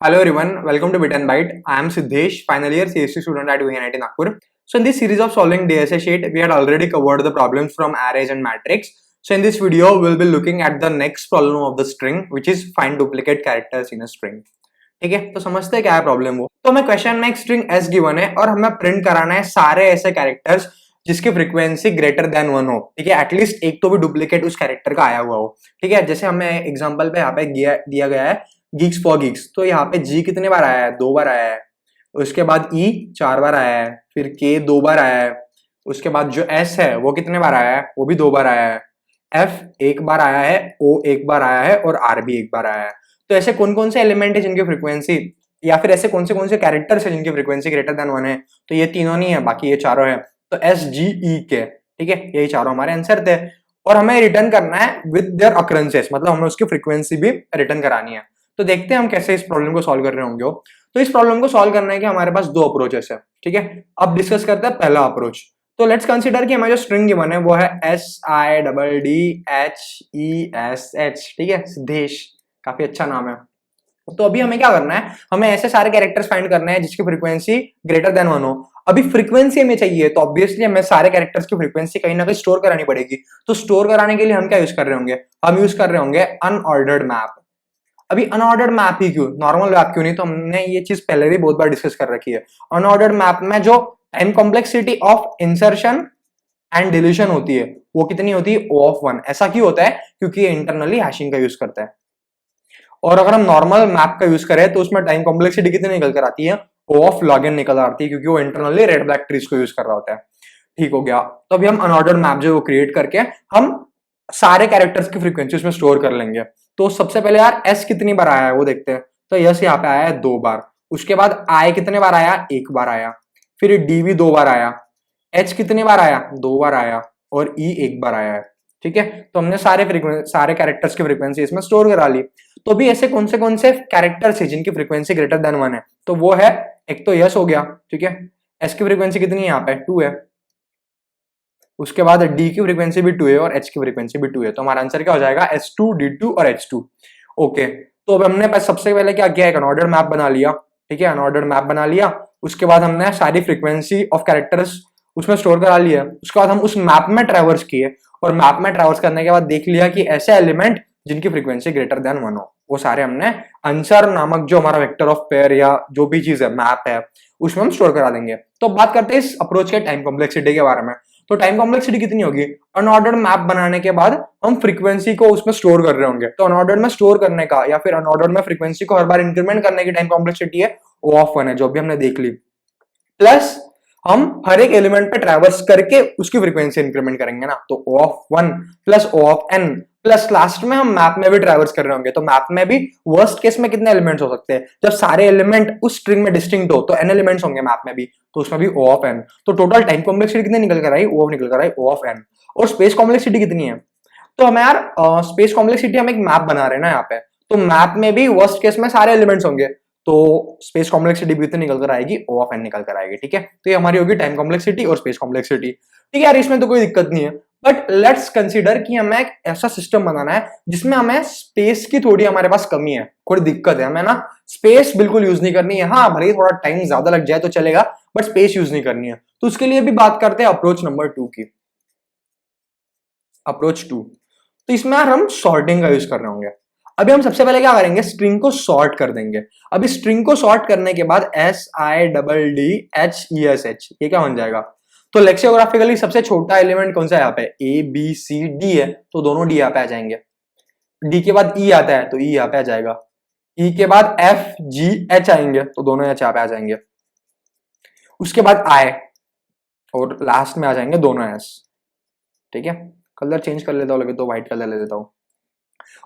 Hello everyone, welcome to Bit and Byte. I am Siddesh, final year CSC student at UNIT Nagpur. So in this series of solving DSA sheet, we had already covered the problems from arrays and matrix. So in this video, we'll be looking at the next problem of the string, which is find duplicate characters in a string. ठीक है, तो समझते हैं क्या है problem वो। तो हमें क्वेश्चन में एक स्ट्रिंग s गिवन है और हमें प्रिंट कराना है सारे ऐसे कैरेक्टर्स जिसकी फ्रीक्वेंसी ग्रेटर देन 1 हो। ठीक है, एटलीस्ट एक तो भी डुप्लीकेट उस कैरेक्टर का आया हुआ हो। ठीक है, जैसे हमें एग्जांपल पे यहाँ पे दिया गया है गीक्स फॉर गीक्स, तो यहाँ पे जी कितने बार आया है? 2 बार आया है। उसके बाद ई 4 बार आया है, फिर के 2 बार आया है। उसके बाद जो एस है वो कितने बार आया है? वो भी 2 बार आया है। एफ 1 बार आया है, ओ 1 बार आया है और आर भी 1 बार आया है। तो ऐसे कौन कौन से एलिमेंट है जिनकी फ्रीक्वेंसी, या फिर ऐसे कौन से कैरेक्टर्स है जिनकी फ्रीक्वेंसी ग्रेटर देन 1 है? तो ये तीनों नहीं है, बाकी ये चारों है। तो एस जी ई के, ठीक है, यही चारों हमारे आंसर थे। और हमें रिटर्न करना है विद देयर अकरेंसेस, मतलब हमें उसकी फ्रीक्वेंसी भी रिटर्न करानी है। तो देखते हैं हम कैसे इस प्रॉब्लम को सॉल्व कर रहे होंगे। तो इस प्रॉब्लम को सॉल्व करने के हमारे पास 2 अप्रोचेस है। ठीक है, अब डिस्कस करते हैं पहला अप्रोच। तो लेट्स कंसीडर कि हमारा जो स्ट्रिंग गिवन है वो है SIDDHESH। ठीक है, सिद्धेश, काफी अच्छा नाम है। तो अभी हमें क्या करना है, हमें ऐसे सारे कैरेक्टर्स फाइंड करने हैं जिसकी फ्रीक्वेंसी ग्रेटर देन 1 हो। अभी फ्रीक्वेंसी हमें चाहिए, तो ऑब्वियसली हमें सारे कैरेक्टर्स की फ्रीक्वेंसी कहीं ना कहीं स्टोर करानी पड़ेगी। तो स्टोर कराने के लिए हम क्या यूज कर रहे होंगे? हम यूज कर रहे होंगे अनऑर्डर्ड मैप। अभी अनऑर्डर्ड मैप ही क्यों, नॉर्मल मैप क्यों नहीं? तो हमने ये चीज पहले भी बहुत बार डिस्कस कर रखी है। अनऑर्डर्ड मैप में जो time complexity of insertion and deletion होती है वो कितनी होती है? O of 1। ऐसा क्यों होता है? क्योंकि ये इंटरनली हैशिंग का यूज करता है। और अगर हम नॉर्मल मैप का यूज करें तो उसमें टाइम कॉम्प्लेक्सिटी कितनी निकल कर आती है? O of log n निकल आती है, क्योंकि वो इंटरनली रेड ब्लैक ट्रीज को यूज कर रहा होता है। ठीक हो गया। तो अभी हम अनऑर्डर्ड मैप जो क्रिएट करके हम सारे कैरेक्टर्स की फ्रीक्वेंसी उसमें स्टोर कर लेंगे। तो सबसे पहले यार एस कितनी बार आया है वो देखते हैं। तो यस यहाँ पे आया है 2 बार। उसके बाद आई कितने बार आया? 1 बार आया। फिर डी भी 2 बार आया। एच कितने बार आया? 2 बार आया। और ई 1 बार आया है। ठीक है, तो हमने सारे कैरेक्टर्स की फ्रीक्वेंसी इसमें स्टोर करा ली। तो भी ऐसे कौन से कैरेक्टर्स है जिनकी फ्रीक्वेंसी ग्रेटर देन 1 है? तो वो है, एक तो यस हो गया। ठीक है, एस की फ्रीक्वेंसी कितनी है यहाँ पे? 2 है। उसके बाद डी की फ्रीक्वेंसी भी 2 है और एच की फ्रीक्वेंसी भी 2 है। तो हमारा आंसर क्या हो जाएगा? S2, D2 और H2। ओके, तो अब हमने सबसे पहले क्या किया? एक अनऑर्डर्ड मैप बना लिया। ठीक है, अनऑर्डर्ड मैप बना लिया। उसके बाद हमने सारी फ्रीक्वेंसी ऑफ कैरेक्टर्स उसमें स्टोर करा लिया। उसके बाद हम उस मैप में ट्रैवर्स किए, और मैप में ट्रैवर्स करने के बाद देख लिया कि ऐसे एलिमेंट जिनकी फ्रीक्वेंसी ग्रेटर देन 1 हो, वो सारे हमने आंसर नामक जो हमारा वेक्टर ऑफ पेयर या जो भी चीज है मैप है उसमें हम स्टोर करा देंगे। तो बात करते हैं इस अप्रोच के टाइम कॉम्प्लेक्सिटी के बारे में। तो टाइम कॉम्प्लेक्सिटी कितनी होगी? अनऑर्डर्ड मैप बनाने के बाद हम फ्रीक्वेंसी को उसमें स्टोर कर रहे होंगे। तो अनऑर्डर्ड में स्टोर करने का या फिर अनऑर्डर्ड में फ्रीक्वेंसी को हर बार इंक्रीमेंट करने की टाइम कॉम्प्लेक्सिटी है O of 1 है, जो भी हमने देख ली। प्लस हम हर एक एलिमेंट पे ट्रैवर्स करके उसकी फ्रीक्वेंसी इंक्रीमेंट करेंगे ना, तो O of 1 plus O of n plus last में हम मैप में भी ट्रैवर्स कर रहे होंगे। तो मैप में भी वर्स्ट केस में कितने एलिमेंट्स हो सकते हैं? जब सारे एलिमेंट उस स्ट्रिंग में डिस्टिंक्ट हो तो n एलिमेंट्स होंगे मैप में भी, तो उसमें भी O of n। तो टोटल टाइम कॉम्प्लेक्सिटी कितनी निकल कर आई? O निकल कर आई O of n। और स्पेस कॉम्प्लेक्सिटी कितनी है? तो हमें यार स्पेस कॉम्प्लेक्सिटी हम एक मैप बना रहे हैं ना यहाँ पे, तो मैप में भी वर्स्ट केस में सारे एलिमेंट्स होंगे, तो स्पेस कॉम्प्लेक्सिटी भी निकल कर आएगी, O of n निकल कर आएगी। ठीक है, तो ये हमारी होगी टाइम कॉम्प्लेक्सिटी और स्पेस कॉम्प्लेक्सिटी। ठीक है यार, इसमें तो कोई दिक्कत नहीं है। बट लेट्स कंसीडर कि हमें एक ऐसा सिस्टम बनाना है जिसमें हमें स्पेस की थोड़ी हमारे पास कमी है, थोड़ी दिक्कत है। हमें ना स्पेस बिल्कुल यूज नहीं करनी है। हाँ, भले ही थोड़ा टाइम ज्यादा लग जाए तो चलेगा, बट स्पेस यूज नहीं करनी है। तो उसके लिए भी बात करते हैं अप्रोच नंबर 2 की। अप्रोच 2, तो इसमें यार हम सॉर्टिंग का यूज कर रहे होंगे। अभी हम सबसे पहले क्या करेंगे? स्ट्रिंग को सॉर्ट कर देंगे। अभी स्ट्रिंग को सॉर्ट करने के बाद SIDDHESH ये क्या बन जाएगा? तो लेक्सियोग्राफिकली सबसे छोटा एलिमेंट कौन सा है यहाँ पे? ABCD है, तो दोनों D यहाँ पे आ जाएंगे। D के बाद E आता है तो E यहाँ पे आ जाएगा। E के बाद FGH आएंगे तो दोनों H यहाँ पे आ जाएंगे। उसके बाद I और लास्ट में आ जाएंगे दोनों S। ठीक है, कलर चेंज कर लेता हूँ, लगे तो व्हाइट कलर ले लेता हूँ।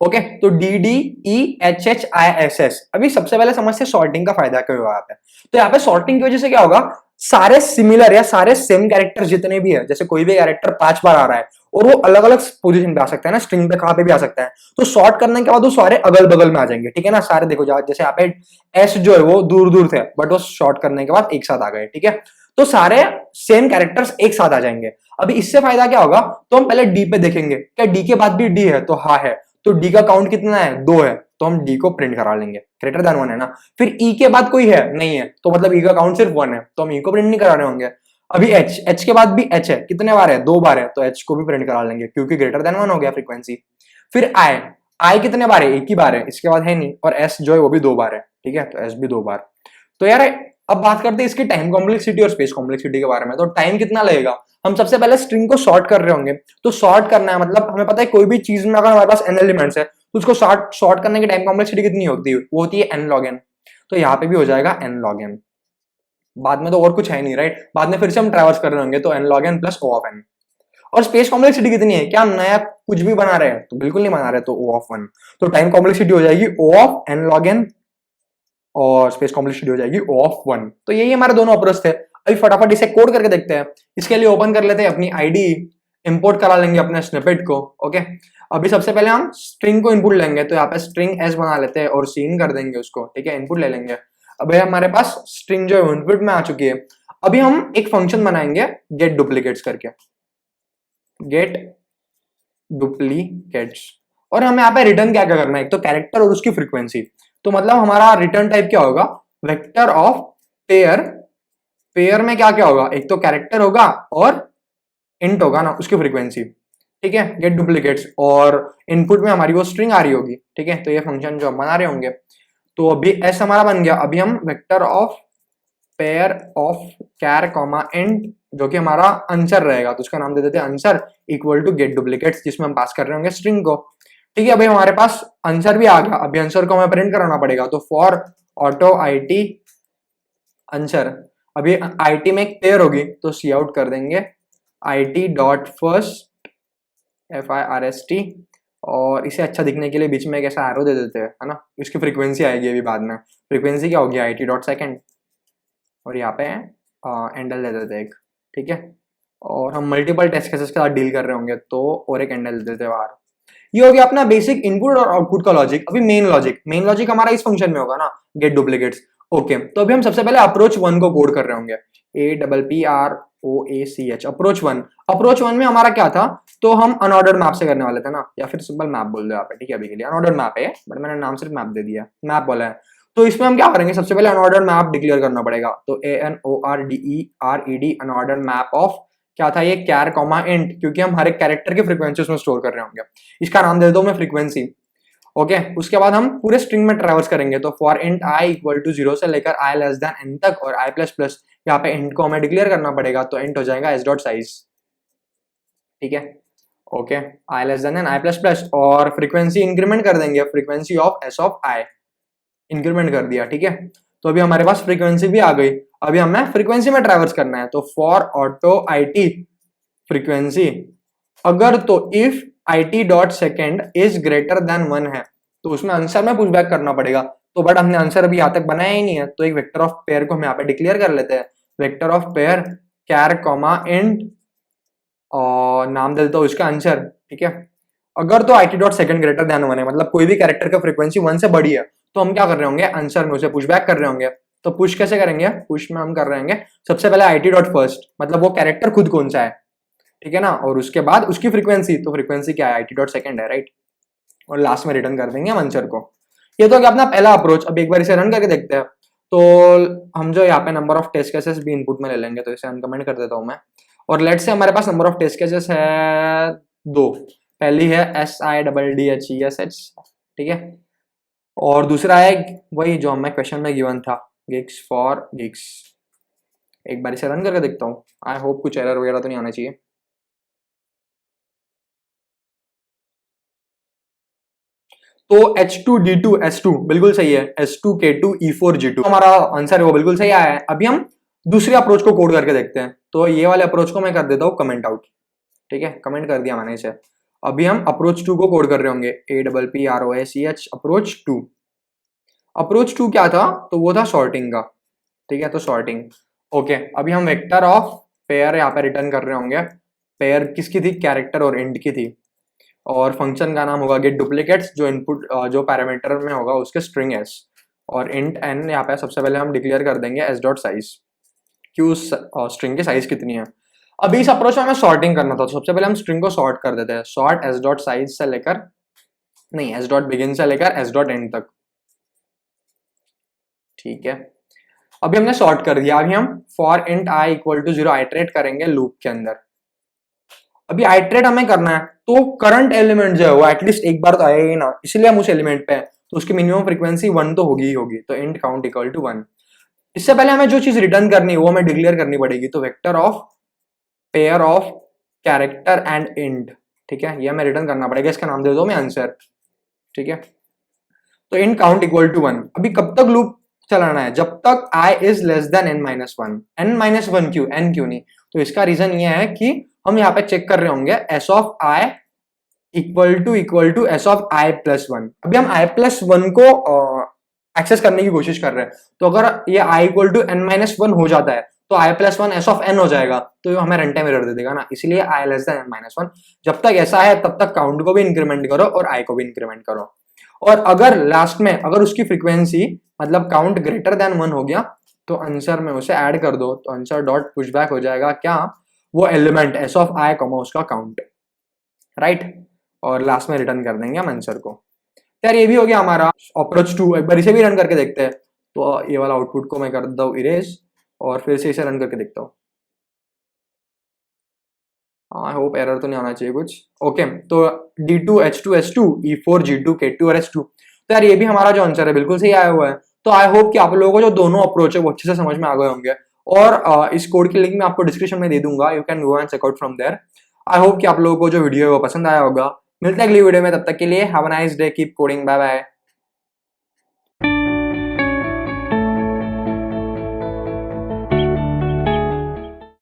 ओके, तो DDEHHISS। अभी सबसे पहले समझते हैं सॉर्टिंग का फायदा क्या होगा यहाँ पे। तो यहाँ पे सॉर्टिंग की वजह से क्या होगा? सारे सिमिलर या सारे सेम कैरेक्टर जितने भी है, जैसे कोई भी कैरेक्टर 5 बार आ रहा है और वो अलग अलग पोजीशन पे आ सकता है ना, स्ट्रिंग पे कहां पे भी आ सकता है, तो सॉर्ट करने के बाद वो सारे अगल बगल में आ जाएंगे। ठीक है ना, सारे देखो जैसे यहाँ पे एस जो है वो दूर दूर थे, बट वो सॉर्ट करने के बाद एक साथ आ गए। ठीक है, तो सारे सेम कैरेक्टर्स एक साथ आ जाएंगे। अभी इससे फायदा क्या होगा? तो हम पहले डी पे देखेंगे, क्या डी के बाद भी डी है? तो हाँ है। तो डी का काउंट कितना है? 2 है। तो हम डी को प्रिंट करा लेंगे, ग्रेटर देन 1 है ना। फिर ई के बाद कोई है नहीं है, तो मतलब ई का काउंट सिर्फ 1 है, तो हम ई को प्रिंट नहीं करा रहे होंगे। अभी एच के बाद भी एच है, कितने बार है, 2 बार है, तो एच को भी प्रिंट करा लेंगे क्योंकि ग्रेटर देन 1 हो गया फ्रीक्वेंसी। फिर आई कितने बार है, एक ही बार है, इसके बाद है नहीं, और एस जो है वो भी 2 बार है, ठीक है, तो एस भी 2 बार। तो यार अब बात करते हैं इसकी टाइम कॉम्प्लेक्सिटी और स्पेस कॉम्प्लेक्सिटी के बारे में। तो टाइम कितना लगेगा, हम सबसे पहले स्ट्रिंग को सॉर्ट कर रहे होंगे, तो सॉर्ट करना है मतलब हमें पता है कोई भी चीज में अगर हमारे पास n एलिमेंट्स है तो उसको सॉर्ट करने की टाइम कॉम्प्लेक्सिटी कितनी होती है, वो होती है n log n। तो यहाँ पे भी हो जाएगा n log n, बाद में तो और कुछ है नहीं, राइट, बाद में फिर से हम ट्रैवर्स कर रहे होंगे, तो n log n plus o of n। और स्पेस कॉम्प्लेक्सिटी कितनी है, क्या हम नया कुछ भी बना रहे हैं, तो बिल्कुल नहीं बना रहे, तो o of 1। तो टाइम कॉम्प्लेक्सिटी हो जाएगी o of n log n और स्पेस कॉम्प्लेक्सिटी हो जाएगी o of 1। तो यही हमारे दोनों अप्रोच थे। अभी फटाफट इसे कोड करके देखते हैं। इसके लिए ओपन कर लेते हैं अपनी आईडी, इंपोर्ट करा लेंगे अपने स्निपेट को। ओके, अभी सबसे पहले हम स्ट्रिंग को इनपुट लेंगे, तो यहाँ पे स्ट्रिंग एस बना लेते हैं और सीन कर देंगे उसको, ठीक है, इनपुट ले लेंगे। अभी हमारे पास स्ट्रिंग जो है इनपुट में आ चुकी है। अभी हम एक फंक्शन बनाएंगे गेट डुप्लीकेट्स करके, गेट डुप्लीकेट्स, और हमें यहाँ पे रिटर्न क्या क्या करना है, एक तो कैरेक्टर और उसकी फ्रीक्वेंसी। तो मतलब हमारा रिटर्न टाइप क्या होगा, वेक्टर ऑफ पेयर। पेयर में क्या क्या होगा, एक तो कैरेक्टर होगा और इंट होगा ना उसकी फ्रीक्वेंसी, ठीक है, गेट डुप्लीकेट्स, और इनपुट में हमारी वो स्ट्रिंग आ रही होगी, ठीक है। तो ये फंक्शन जो हम बना रहे होंगे, तो अभी एस हमारा बन गया। अभी हम vector of pair of char comma int, जो कि हमारा आंसर रहेगा, तो उसका नाम दे देते हैं answer equal to get duplicates, जिसमें हम पास कर रहे होंगे स्ट्रिंग को, ठीक है। अभी हमारे पास आंसर भी आ गया। अभी आंसर को हमें प्रिंट कराना पड़ेगा, तो फॉर ऑटो IT आंसर। अभी IT में एक पेयर होगी, तो सी आउट कर देंगे IT डॉट फर्स्ट FIRST, और इसे अच्छा दिखने के लिए बीच में एक ऐसा एरो दे देते हैं, है ना, इसकी फ्रीक्वेंसी आएगी अभी बाद में। फ्रीक्वेंसी क्या होगी, IT डॉट सेकेंड, और यहाँ पे एंडल दे देते हैं एक, ठीक है। और हम मल्टीपल टेस्ट केसेस के साथ डील कर रहे होंगे, तो और एक एंडल दे देते हैं बाहर। ये हो गया अपना बेसिक इनपुट और आउटपुट का लॉजिक। अभी मेन लॉजिक हमारा इस फंक्शन में होगा ना, गेट डुप्लीकेट्स। ओके, तो अभी हम सबसे पहले अप्रोच 1 को कोड कर रहे होंगे, APPROACH, अप्रोच 1 में हमारा क्या था, तो हम अनऑर्डर्ड मैप से करने वाले थे ना, या फिर सिंपल मैप बोल दो यहाँ पे, ठीक है। अभी के लिए अनऑर्डर्ड मैप है, बट मैंने नाम सिर्फ मैप दे दिया, मैप बोला है। तो इसमें हम क्या करेंगे, सबसे पहले अनऑर्डर्ड मैप डिक्लेयर करना पड़ेगा, तो ANORDERED अनऑर्डर्ड मैप ऑफ क्या था ये, कैर कॉमा इंट, क्योंकि हम हर एक कैरेक्टर की फ्रीक्वेंसी उसमें स्टोर कर रहे होंगे। इसका नाम दे दो मैं फ्रीक्वेंसी। ओके, उसके बाद हम पूरे स्ट्रिंग में ट्रैवर्स करेंगे, तो for int i equal to 0 से लेकर i लेस देन n तक, और i प्लस प्लस, यहाँ पे इंट को हमें डिक्लेयर करना पड़ेगा, तो इंट हो जाएगा s डॉट साइज, ठीक है। Okay, i less than n i plus plus, और फ्रीक्वेंसी इंक्रीमेंट कर देंगे, frequency of s of i increment कर दिया, ठीक है। तो अभी हमारे पास फ्रीक्वेंसी भी आ गई। अभी हमें फ्रीक्वेंसी में ट्रैवर्स करना है, तो फॉर ऑटो IT फ्रीक्वेंसी, अगर तो if IT dot second is greater than 1 है, तो उसमें आंसर में पुशबैक करना पड़ेगा। तो बट हमने आंसर अभी यहाँ तक बनाया ही नहीं है, तो एक वेक्टर ऑफ पेयर को हम यहाँ पे डिक्लेयर कर लेते हैं, vector of pair char comma int, और नाम दे देता हूँ उसका आंसर, ठीक है। अगर तो IT dot second greater than 1 है, मतलब कोई भी कैरेक्टर का फ्रीक्वेंसी 1 से बड़ी है, तो हम क्या कर रहे होंगे, आंसर में उसे पुशबैक कर रहे होंगे। तो पुश कैसे करेंगे, पुश में हम कर रहे होंगे सबसे पहले IT डॉट फर्स्ट, मतलब वो कैरेक्टर खुद कौन सा है, ठीक है ना, और उसके बाद उसकी फ्रीक्वेंसी, तो फ्रीक्वेंसी क्या है, IT डॉट सेकेंड है, राइट, और लास्ट में रिटर्न कर देंगे हम आंसर को। ये तो क्या अपना पहला अप्रोच। अब एक बार इसे रन करके देखते हैं। तो हम जो यहाँ पे नंबर ऑफ टेस्ट केसेस भी इनपुट में ले लेंगे, तो इसे अनकमेंट कर देता हूँ मैं, और लेट से हमारे पास नंबर ऑफ टेस्ट केसेस है 2। पहली है SIDDHESH, ठीक है, और दूसरा है वही जो हमें क्वेश्चन में गिवन था, गिग्स फॉर गिग्स। एक बार इसे रन करके देखता हूँ, आई होप कुछ एरर वगैरह तो नहीं आना चाहिए। तो H2D2 S2 बिल्कुल सही है, S2K2 E4 G2 हमारा आंसर है, वो बिल्कुल सही आया है। अभी हम दूसरे अप्रोच को कोड करके देखते हैं। तो ये वाले अप्रोच को मैं कर देता हूँ कमेंट आउट, ठीक है, कमेंट कर दिया मैंने इसे। अभी हम अप्रोच 2 को कोड कर रहे होंगे, APPROACH अप्रोच 2। अप्रोच 2 क्या था, तो वो था सॉर्टिंग का, ठीक है, तो सॉर्टिंग। ओके, अभी हम वेक्टर ऑफ पेयर यहाँ पे रिटर्न कर रहे होंगे। पेयर किसकी थी, कैरेक्टर और इंट की थी, और फंक्शन का नाम होगा गेट डुप्लीकेट्स, जो इनपुट जो पैरामीटर में होगा उसके स्ट्रिंग s, और इंट n यहाँ पे सबसे पहले हम डिक्लेयर कर देंगे s डॉट साइज, कि उस स्ट्रिंग की साइज कितनी है। अभी इस अप्रोच में हमें सॉर्टिंग करना था, तो सबसे पहले हम स्ट्रिंग को सॉर्ट कर देते हैं, सॉर्ट s डॉट साइज से लेकर नहीं, एस डॉट बिगिन से लेकर एस डॉट एंड तक, ठीक है। अभी हमने सॉर्ट कर दिया। अभी हम for int I equal to 0 iterate करेंगे लूप के अंदर। अभी आइट्रेट हमें करना है तो करंट एलिमेंट जो है वो एटलीस्ट एक बार तो आएगा ही ना, इसलिए हम उस एलिमेंट पे हैं तो उसकी मिनिमम फ्रीक्वेंसी 1 तो होगी ही होगी, तो इंट काउंट इक्वल टू 1। इससे पहले हमें जो चीज रिटर्न करनी है वो हमें डिक्लेयर करनी पड़ेगी, तो vector of pair of character and int, ठीक है, ये हमें रिटर्न करना पड़ेगा। इसका नाम दे दो मैं आंसर, ठीक है। तो इंट काउंट इक्वल टू 1। अभी कब तक लूप चलाना है? जब तक i is less than n-1। n-1 क्यों, n क्यों नहीं? तो इसका रीजन ये है कि हम यहाँ पे चेक कर रहे होंगे s of i equal to s of i plus 1। अभी हम i प्लस 1 को एक्सेस करने की कोशिश कर रहे हैं, तो अगर ये i इक्वल टू n-1 हो जाता है तो i plus 1 s of n हो जाएगा, तो हमें रन टाइम एरर दे देगा ना, इसलिए i लेस देन n-1। जब तक ऐसा है तब तक काउंट को भी इंक्रीमेंट करो और i को भी इंक्रीमेंट करो। और अगर लास्ट में अगर उसकी फ्रीक्वेंसी मतलब काउंट ग्रेटर देन 1 हो गया तो आंसर में उसे ऐड कर दो, तो आंसर डॉट पुशबैक हो जाएगा क्या, वो element s of i comma उसका काउंट, राइट। और लास्ट में रिटर्न कर देंगे हम आंसर को। यार ये भी हो गया हमारा अप्रोच 2। एक बार इसे भी रन करके देखते हैं। तो ये वाला आउटपुट को मैं कर देता हूँ इरेज और फिर से इसे रन करके देखता हूँ। आई होप एरर तो नहीं आना चाहिए कुछ। ओके, तो D2 H2 S2 E4 G2 K2 और S2। तो यार ये भी हमारा जो आंसर है बिल्कुल सही आया हुआ है। तो आई होप कि आप लोगों को जो दोनों अप्रोच है वो अच्छे से समझ में आ गए होंगे, और इस कोड की लिंक मैं आपको डिस्क्रिप्शन में दे दूंगा, you can go and check out from there. I hope कि आप लोगों को जो वीडियो है वो पसंद आया होगा। मिलते हैं अगली वीडियो में, तब तक के लिए have a nice day, keep coding, bye bye.